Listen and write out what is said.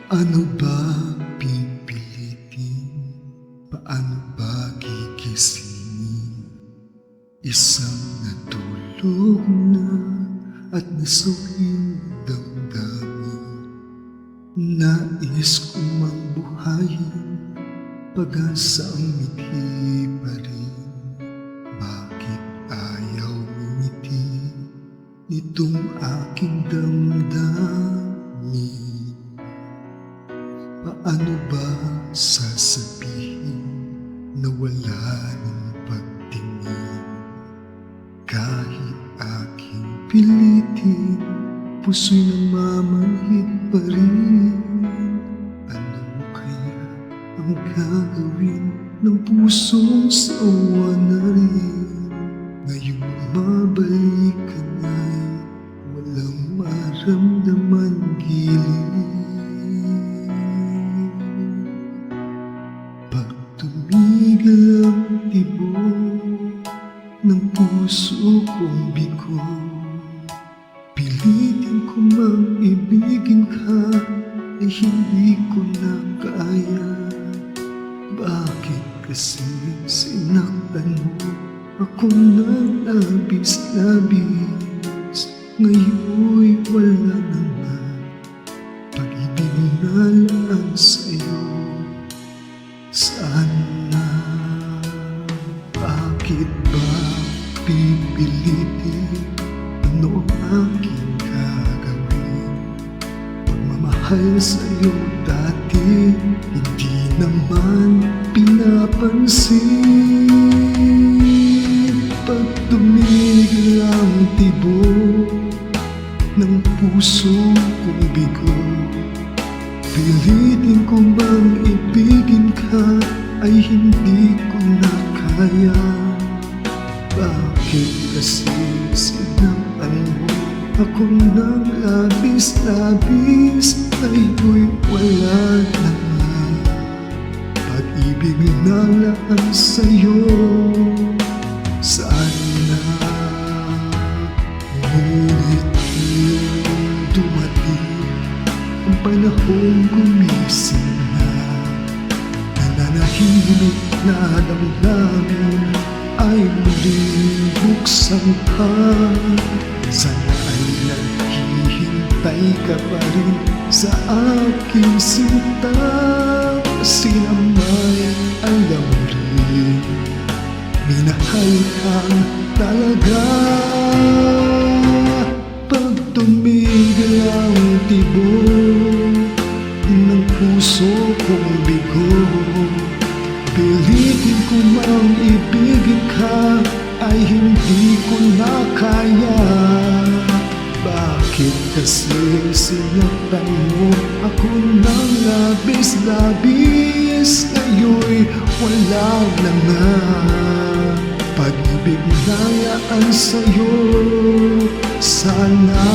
Paano ba pipilitin? Paano ba gigisingin? Isang natulog na at nasuhing damdamin. Nais ko mang buhayin, pag-asang ngiti pa rin. Bakit ayaw ngiti nitong aking damdamin? Paano ba sasabihin na wala ng pagtingin? Kahit aking pilitin, puso'y namamanhid pa rin. Ano kaya ang gagawin ng pusong sawa na rin? Ngayong mabalik ka na'y walang maramdaman gilid. Pag tumigil ang tibok ng puso kong bigo, pilitin ko mang ibigin ka ay hindi ko na kaya. Bakit kasi sinaktan mo ako ng labis-labis? Ngayon'y wala naman pag-ibig na lang sa'yo. Sana bakit ba pipilitin? Ano ang aking gagawin? Pagmamahal sa'yo dati, hindi naman pinapansin. Pag tumigil ang tibok ng puso kong bigo, pilitin ko bang ibigin ka ay hindi ko na kaya. Bakit kasi sinaktan mo ako ng labis-labis? Ngayon'y wala na nga pag-ibig na lang sa'yo. Sana ngunit nung dumating ang panahong gumising na, nananahimik na damdamin ay muling buksan pa. Sana ay naghihintay ka pa rin sa aking sinta. Kasi naman alam mo rin, minahal kang talaga. Pag tumigil ang tibok ng puso kong bigo, pilitin ko mang ibigin ka ay hindi ko na kaya. Bakit kasi sinaktan mo ako ng labis-labis? Ngayon'y wala na nga pag-ibig na lang sa'yo. Sana